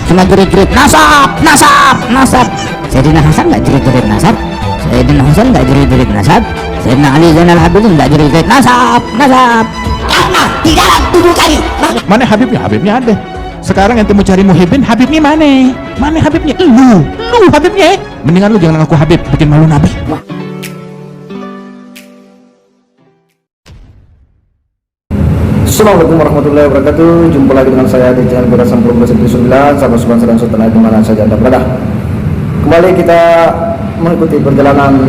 cuma jerit-jerit nasab, nasab, nasab. Sayyidina Hasan nggak jerit-jerit nasab, Sayyidina Hasan nggak jerit-jerit nasab, Sayyidina Ali Zainal Abidin nggak jerit-jerit nasab, nasab. Karena di dalam tubuh kami. Mana Habibnya? Habibnya ada. Sekarang ente mau cari muhibbin, Habibnya mana? Mana Habibnya? Lu Habibnya. Mendingan lu jangan ngaku Habib, bikin malu Nabi. Assalamualaikum warahmatullahi wabarakatuh. Jumpa lagi dengan saya di channel Berasan Progres 9. Sahabat Subhan sedang Sultan di mana saja Anda berada. Kembali kita mengikuti perjalanan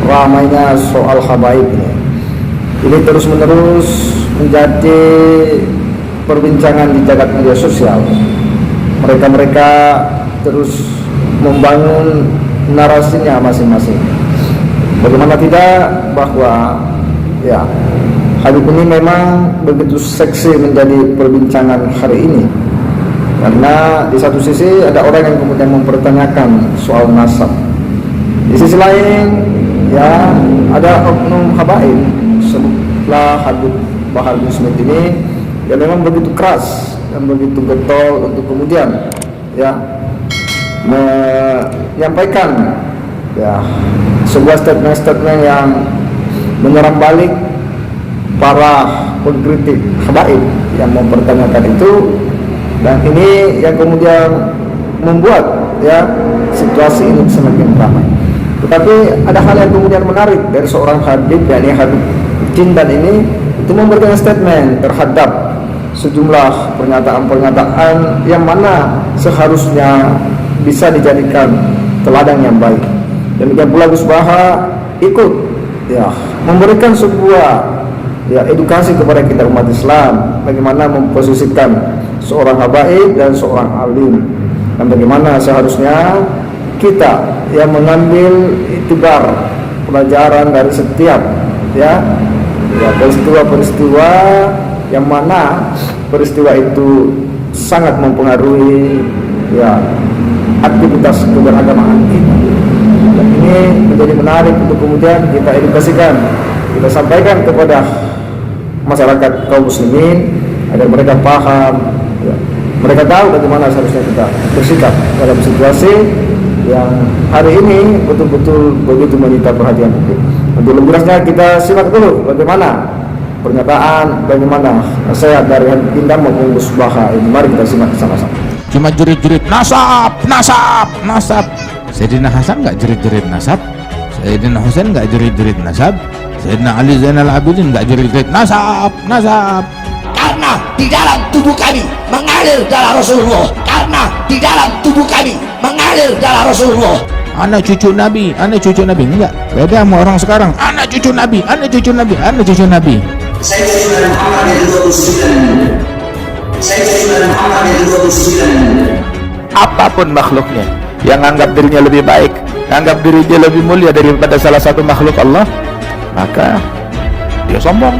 ramainya soal habaib ini. Ini terus menerus menjadi perbincangan di jagat media sosial. Mereka terus membangun narasinya masing-masing. Bagaimana tidak bahwa ya Habib ini memang begitu seksi menjadi perbincangan hari ini, karena di satu sisi ada orang yang kemudian mempertanyakan soal nasab, di sisi lain ya ada oknum habaib setelah Habib Bahar bin Smith ini yang memang begitu keras dan begitu getol untuk kemudian ya menyampaikan ya sebuah statement yang menyerang balik para pengkritik habaib yang mempertanyakan itu, dan ini yang kemudian membuat ya situasi ini semakin ramai. Tetapi ada hal yang kemudian menarik dari seorang Habib, yakni Habib Jindan ini, itu memberikan statement terhadap sejumlah pernyataan-pernyataan yang mana seharusnya bisa dijadikan teladan yang baik. Demikian pula Gus Baha ikut ya memberikan sebuah ya edukasi kepada kita umat Islam, bagaimana memposisikan seorang habaib dan seorang alim, dan bagaimana seharusnya kita yang mengambil itibar pelajaran dari setiap ya peristiwa-peristiwa yang mana peristiwa itu sangat mempengaruhi ya aktivitas keberagamaan kita. Dan ini menjadi menarik untuk kemudian kita edukasikan, kita sampaikan kepada masyarakat kaum muslimin agar mereka paham ya, mereka tahu bagaimana seharusnya kita bersikap dalam situasi yang hari ini betul-betul begitu menyita perhatian publik. Untuk lebih jelasnya kita simak dulu bagaimana pernyataan, bagaimana nasihat dari Habib Jindan maupun Gus Baha ini. Mari kita simak sama-sama. Cuma jerit-jerit nasab, nasab, nasab. Sayyidina Hasan nggak jerit-jerit nasab, Sayyidina Husain nggak jerit-jerit nasab, Sayyidina Ali Zainal Abidin nggak jerit-jerit nasab, nasab. Karena di dalam tubuh kami mengalir darah Rasulullah. Karena di dalam tubuh kami mengalir darah Rasulullah. Anak cucu Nabi, anak cucu Nabi. Enggak, beda sama orang sekarang. Anak cucu Nabi, anak cucu Nabi, anak cucu Nabi. Saya Sayyidina Muhammad yang 29. Saya Sayyidina Muhammad yang 29. Apapun makhluknya yang anggap dirinya lebih baik, anggap dirinya lebih mulia daripada salah satu makhluk Allah, maka dia sombong.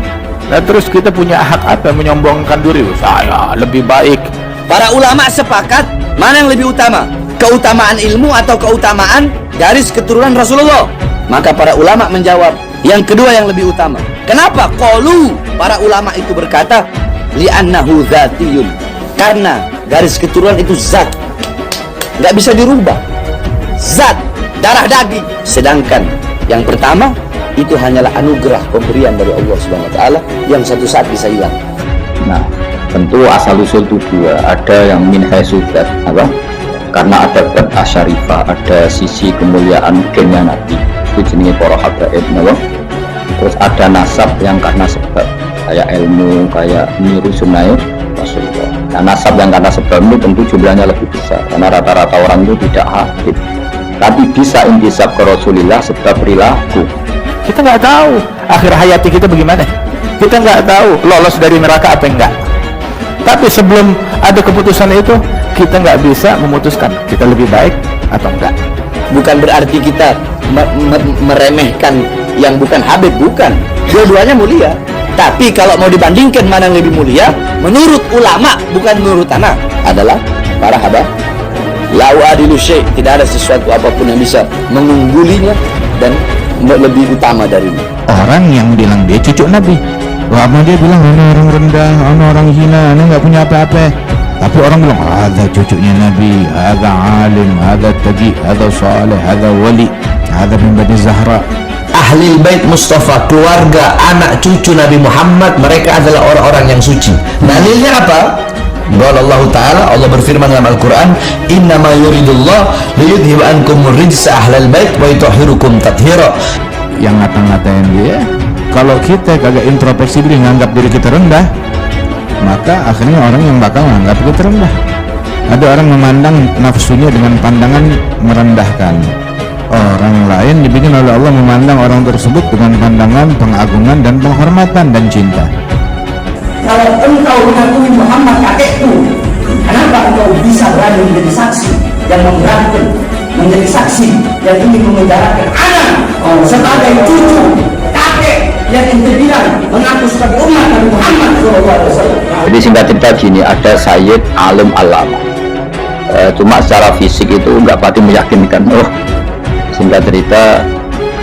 Nah terus kita punya hak apa menyombongkan diri? Saya lebih baik. Para ulama sepakat mana yang lebih utama, keutamaan ilmu atau keutamaan garis keturunan Rasulullah? Maka para ulama menjawab yang kedua yang lebih utama. Kenapa? Qalu, para ulama itu berkata li'annahu dzatiyun, karena garis keturunan itu zat, nggak bisa dirubah, zat, darah daging. Sedangkan yang pertama itu hanyalah anugerah pemberian dari Allah Subhanahu wa taala yang satu saat bisa hilang. Nah, tentu asal usul itu dua, ada yang min haitsudzat apa? Karena ada bab asyarifah, ada sisi kemuliaan gennya Nabi. Itu jenis para habaib, apa? Terus ada nasab yang karena sebab, kayak ilmu, kayak niru sunnah Rasulullah. Nah, nasab yang karena sebab itu tentu jumlahnya lebih besar, karena rata-rata orang itu tidak habib, tapi bisa intisab ke Rasulullah sebab perilaku. Kita nggak tahu akhir hayati kita bagaimana. Kita nggak tahu lolos dari neraka apa enggak. Tapi sebelum ada keputusan itu, kita nggak bisa memutuskan kita lebih baik atau enggak. Bukan berarti kita meremehkan yang bukan Habib, bukan. Dua-duanya mulia. Tapi kalau mau dibandingkan mana yang lebih mulia, menurut ulama, bukan menurut anak, adalah para habaib. La adilu syai', tidak ada sesuatu apapun yang bisa mengunggulinya dan lebih utama darinya. Orang yang bilang dia cucu Nabi, wah dia bilang ini orang rendah, ini orang hina, ini nggak punya apa-apa. Tapi orang bilang, ada cucunya Nabi, ada alim, ada taqi, ada saleh, ada wali, ada min Bani Zahra. Ahli bait Mustafa, keluarga anak cucu Nabi Muhammad, mereka adalah orang-orang yang suci. Dalilnya apa? Qala Allah Ta'ala, Allah berfirman dalam Al-Quran, innama yuridullah liyudhiba ankumur rijsa ahlal bait wa yutahhirukum tathira. Yang ngata-ngatain dia, kalau kita kagak introspeksi diri, nganggap diri kita rendah, maka akhirnya orang yang bakal menganggap kita rendah. Ada orang memandang nafsunya dengan pandangan merendahkan. Orang lain dibikin oleh Allah memandang orang tersebut dengan pandangan pengagungan dan penghormatan dan cinta. Kalau engkau mengakui Muhammad kakekku, kenapa engkau bisa berani menjadi saksi yang memberatkan, menjadi saksi yang ingin memenjarakan anak sebagai cucu kakek yang ente bilang mengaku sebagai umat Nabi Muhammad SAW. Jadi singkat cerita gini, ada Sayyid Alim Alama, cuma secara fisik itu nggak pati meyakinkan. Singkat cerita,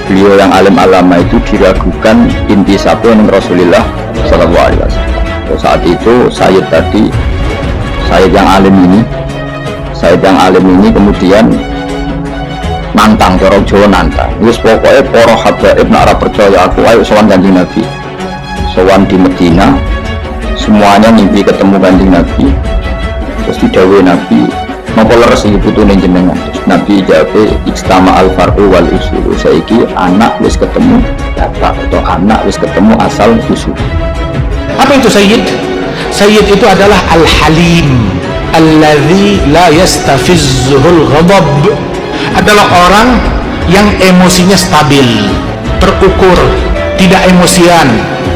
beliau yang alim alama itu diragukan intisabnya dengan Rasulullah Sallallahu Alaihi Wasallam. Saat itu Sayyid tadi, Sayyid yang alim ini kemudian nantang, corong Jawa nantang. Wis pokoknya para habaib nak ora percaya aku, ayo sowan Kanjeng Nabi. Sowan di Medina, semuanya mimpi ketemu Kanjeng Nabi. Terus didhawuhi Nabi, napa leres iki putune jenengan? Nabi jawab, ikstama al far'u wal usul. Saiki anak wis ketemu bapak, atau anak wis ketemu asal usul. Apa itu Sayyid? Sayyid itu adalah al-halim alladzi la yastafizzuhul ghadab. Adalah orang yang emosinya stabil, terukur, tidak emosian,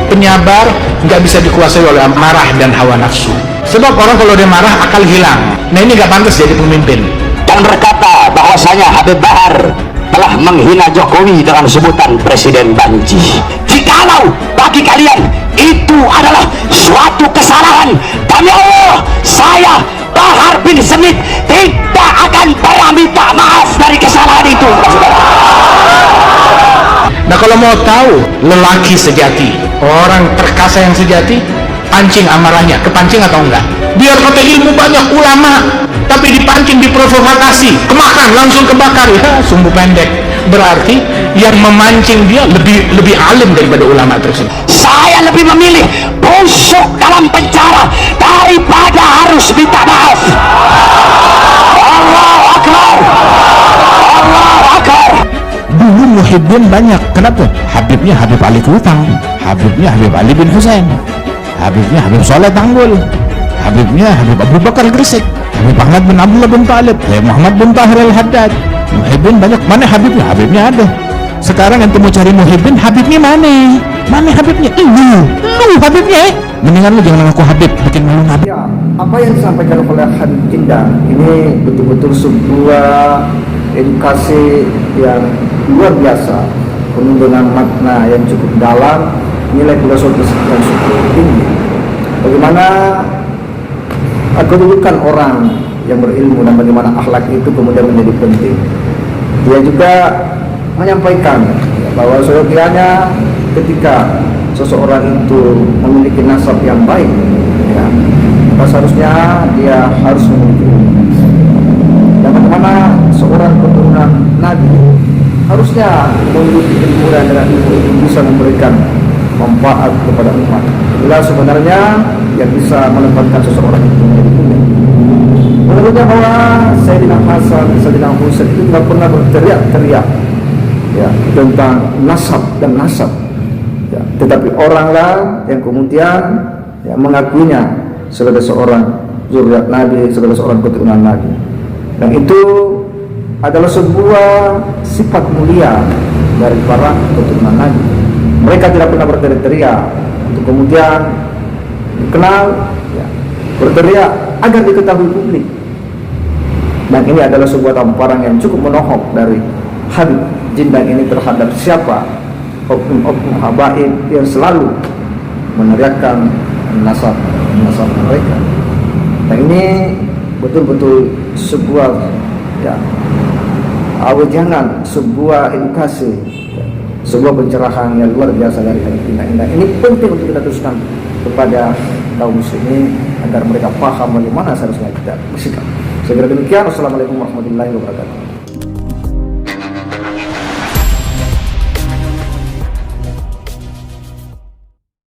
penyabar, nggak bisa dikuasai oleh amarah dan hawa nafsu. Sebab orang kalau dia marah akal hilang. Nah ini nggak pantas jadi pemimpin. Dan berkata bahwasanya Habib Bahar telah menghina Jokowi dengan sebutan Presiden Banci. Jikalau bagi kalian itu adalah suatu kesalahan, demi Allah, saya Bahar bin Smith tidak akan pernah minta maaf dari kesalahan itu. Nah kalau mau tahu lelaki sejati, orang perkasa yang sejati, pancing amarahnya, kepancing atau enggak? Biar kata ilmu banyak ulama, tapi dipancing, diprovokasi, kemakan, langsung kebakar, ya sumbu pendek. Berarti yang memancing dia lebih alim daripada ulama tersebut. Saya lebih memilih busuk dalam penjara daripada harus minta maaf. Allahu Akbar, Allahu Akbar. Dulu muhibbin banyak, kenapa? Habibnya Habib Ali Kutang, Habibnya Habib Ali bin Husain, Habibnya Habib Soleh Tanggul, Habibnya Habib Abu Bakar Gresik, Habib Ahmad bin Abdullah bin Talib, Muhammad bin Tahir al-Haddad. Muhibbin banyak, mana Habibnya? Habibnya ada. Sekarang ente mau cari muhibbin, Habibnya mana? Mana Habibnya? Lu Habibnya. Mendingan lu jangan ngaku Habib, bikin malu Nabi. Ya, apa yang disampaikan oleh Habib Jinda ini betul-betul sebuah edukasi yang luar biasa, penuh dengan makna yang cukup dalam, nilai filosofis yang cukup tinggi. Bagaimana kedudukan orang yang berilmu dan bagaimana akhlak itu kemudian menjadi penting. Dia juga menyampaikan bahwa seyogianya ketika seseorang itu memiliki nasab yang baik, ya, maka seharusnya dia harus memiliki ilmu. Dan bagaimana seorang keturunan Nabi harusnya memiliki ilmu, dan dengan ilmu itu bisa memberikan manfaat kepada umat. Itulah sebenarnya yang bisa menempatkan seseorang itu menjadi mulia. Menurutnya bahwa Sayyidina Hasan, Sayyidina Husain itu tidak pernah berteriak-teriak, ya, tentang nasab dan nasab, ya, tetapi oranglah yang kemudian, ya, mengakuinya sebagai seorang zuriat Nabi, sebagai seorang keturunan Nabi. Dan itu adalah sebuah sifat mulia dari para keturunan Nabi. Mereka tidak pernah berteriak-teriak untuk kemudian dikenal, ya, berteriak agar diketahui publik. Dan ini adalah sebuah tamparan yang cukup menohok dari Habib Jinda ini terhadap siapa oknum-oknum habaib yang selalu meneriakkan nasab mereka. Dan ini betul-betul sebuah, ya, awajangan, sebuah edukasi, ya, sebuah pencerahan yang luar biasa dari Habib Jinda. Ini penting untuk kita teruskan kepada kaum muslimin agar mereka paham bagaimana seharusnya kita bersikap. Saya kira demikian. Wassalamualaikum warahmatullahi wabarakatuh.